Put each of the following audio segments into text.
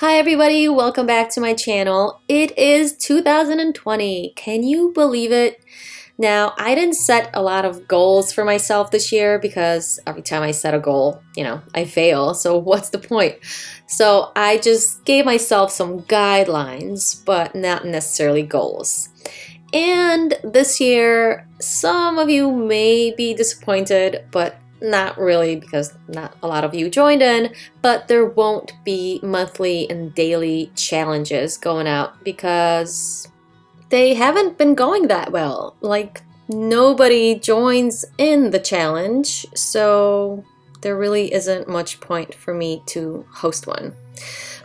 Hi everybody, welcome back to my channel. It is 2020. Can you believe it? Now, I didn't set a lot of goals for myself this year because every time I set a goal, I fail. So what's the point? So I just gave myself some guidelines, but not necessarily goals. And this year, some of you may be disappointed, but not really because not a lot of you joined in, but there won't be monthly and daily challenges going out because they haven't been going that well. Like, nobody joins in the challenge, so there really isn't much point for me to host one.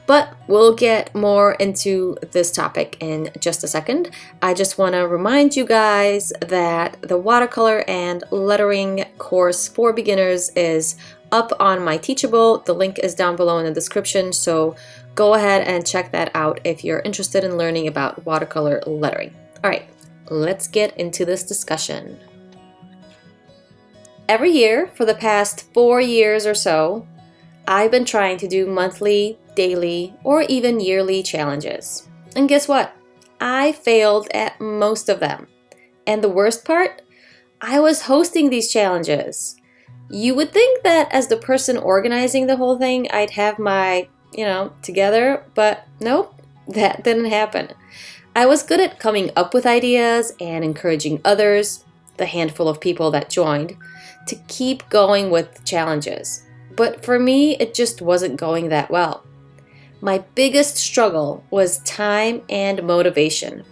But we'll get more into this topic in just a second. I just want to remind you guys that the watercolor and lettering course for beginners is up on my Teachable. The link is down below in the description, so go ahead and check that out if you're interested in learning about watercolor lettering. All right, let's get into this discussion. Every year for the past 4 years or so, I've been trying to do monthly, daily, or even yearly challenges. And guess what? I failed at most of them. And the worst part? I was hosting these challenges. You would think that as the person organizing the whole thing, I'd have my, together, but nope, that didn't happen. I was good at coming up with ideas and encouraging others, the handful of people that joined, to keep going with challenges. But for me, it just wasn't going that well. My biggest struggle was time and motivation.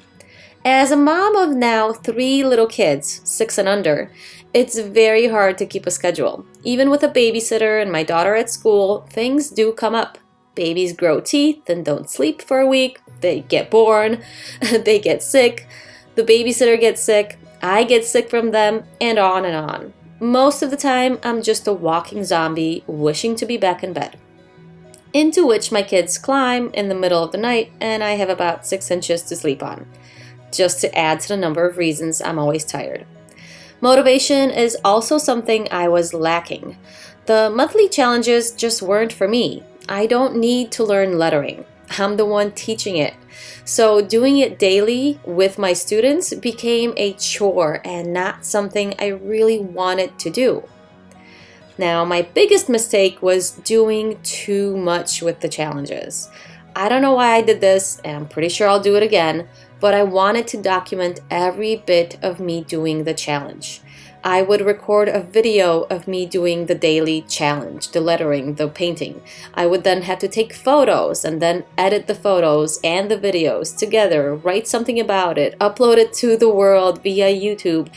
As a mom of now 3 little kids, 6 and under, it's very hard to keep a schedule. Even with a babysitter and my daughter at school, things do come up. Babies grow teeth and don't sleep for a week. They get born, they get sick, the babysitter gets sick, I get sick from them, and on and on. Most of the time, I'm just a walking zombie wishing to be back in bed, into which my kids climb in the middle of the night and I have about 6 inches to sleep on, just to add to the number of reasons I'm always tired. Motivation is also something I was lacking. The monthly challenges just weren't for me. I don't need to learn lettering. I'm the one teaching it. So doing it daily with my students became a chore and not something I really wanted to do. Now, my biggest mistake was doing too much with the challenges. I don't know why I did this, and I'm pretty sure I'll do it again, but I wanted to document every bit of me doing the challenge. I would record a video of me doing the daily challenge, the lettering, the painting. I would then have to take photos and then edit the photos and the videos together, write something about it, upload it to the world via YouTube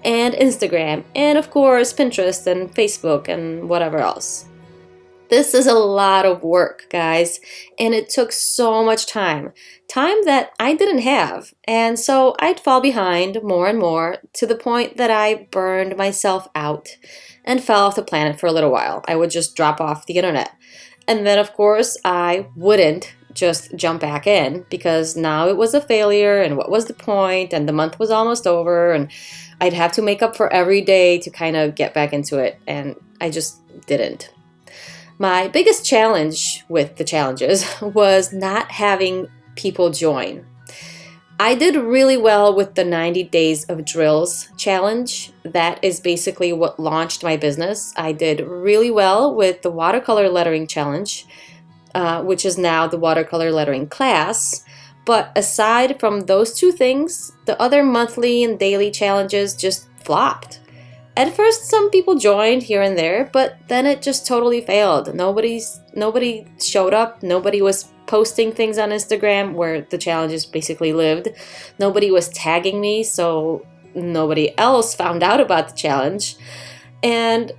and Instagram, and of course Pinterest and Facebook and whatever else. This is a lot of work, guys, and it took so much time that I didn't have, and so I'd fall behind more and more to the point that I burned myself out and fell off the planet for a little while. I would just drop off the internet. And then, of course, I wouldn't just jump back in because now it was a failure and what was the point, and the month was almost over and I'd have to make up for every day to kind of get back into it, and I just didn't. My biggest challenge with the challenges was not having people join. I did really well with the 90 Days of Drills challenge. That is basically what launched my business. I did really well with the watercolor lettering challenge, which is now the watercolor lettering class. But aside from those 2 things, the other monthly and daily challenges just flopped. At first, some people joined here and there, but then it just totally failed. Nobody showed up. Nobody was posting things on Instagram where the challenges basically lived. Nobody was tagging me, so nobody else found out about the challenge. And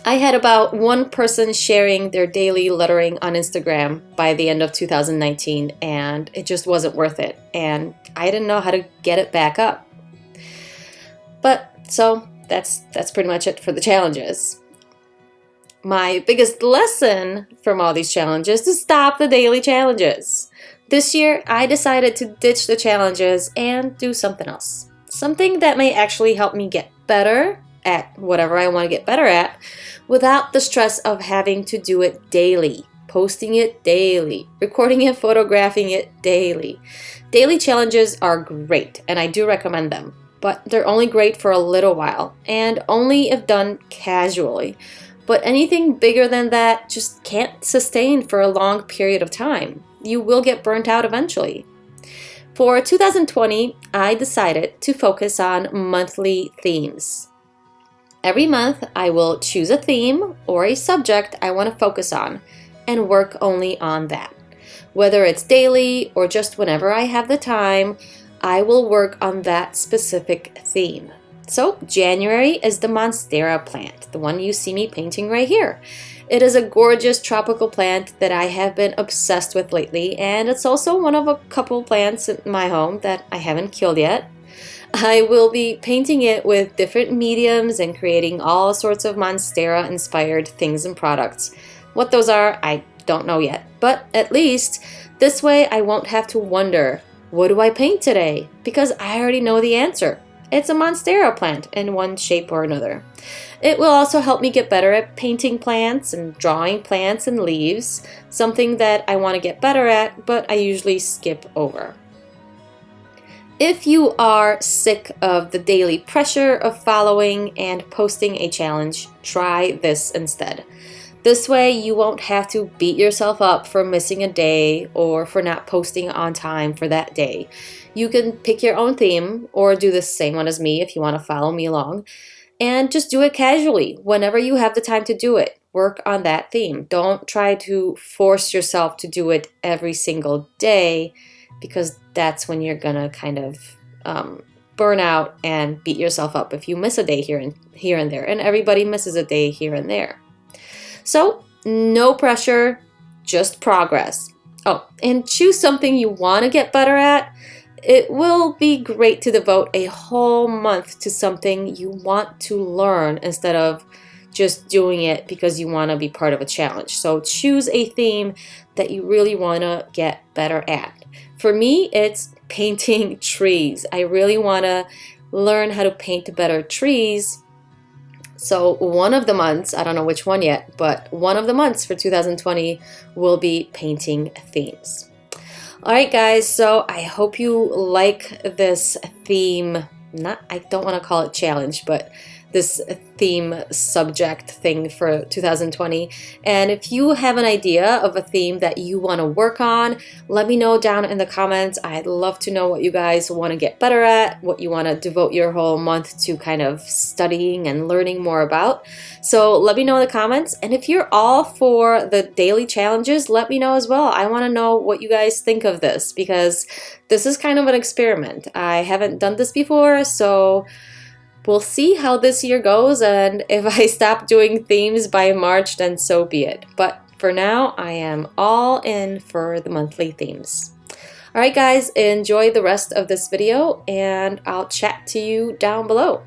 I had about 1 person sharing their daily lettering on Instagram by the end of 2019, and it just wasn't worth it. And I didn't know how to get it back up. So that's pretty much it for the challenges. My biggest lesson from all these challenges is to stop the daily challenges. This year, I decided to ditch the challenges and do something else. Something that may actually help me get better at whatever I want to get better at without the stress of having to do it daily. posting it daily, recording it, photographing it daily. Daily challenges are great, and I do recommend them, but they're only great for a little while, and only if done casually. But anything bigger than that just can't sustain for a long period of time. You will get burnt out eventually. For 2020, I decided to focus on monthly themes. Every month, I will choose a theme or a subject I want to focus on and work only on that. Whether it's daily or just whenever I have the time, I will work on that specific theme. So January is the Monstera plant, the one you see me painting right here. It is a gorgeous tropical plant that I have been obsessed with lately, and it's also one of a couple plants in my home that I haven't killed yet. I will be painting it with different mediums and creating all sorts of Monstera inspired things and products. What those are, I don't know yet, but at least this way I won't have to wonder, what do I paint today? Because I already know the answer. It's a Monstera plant in one shape or another. It will also help me get better at painting plants and drawing plants and leaves, something that I want to get better at, but I usually skip over. If you are sick of the daily pressure of following and posting a challenge, try this instead. This way you won't have to beat yourself up for missing a day or for not posting on time for that day. You can pick your own theme or do the same one as me if you want to follow me along, and just do it casually whenever you have the time to do it. Work on that theme. Don't try to force yourself to do it every single day, because that's when you're gonna kind of burn out and beat yourself up if you miss a day here and there. And everybody misses a day here and there. So no pressure, just progress. Oh, and choose something you want to get better at. It will be great to devote a whole month to something you want to learn instead of just doing it because you want to be part of a challenge. So choose a theme that you really want to get better at. For me, it's painting trees. I really want to learn how to paint better trees. So one of the months, I don't know which one yet, but one of the months for 2020 will be painting themes. All right, guys, so I hope you like this theme. I don't want to call it challenge, but this theme subject thing for 2020. And if you have an idea of a theme that you want to work on, let me know down in the comments. I'd love to know what you guys want to get better at, what you want to devote your whole month to kind of studying and learning more about. So let me know in the comments. And if you're all for the daily challenges, let me know as well. I want to know what you guys think of this, because this is kind of an experiment. I haven't done this before, so we'll see how this year goes, and if I stop doing themes by March, then so be it. But for now, I am all in for the monthly themes. All right, guys, enjoy the rest of this video, and I'll chat to you down below.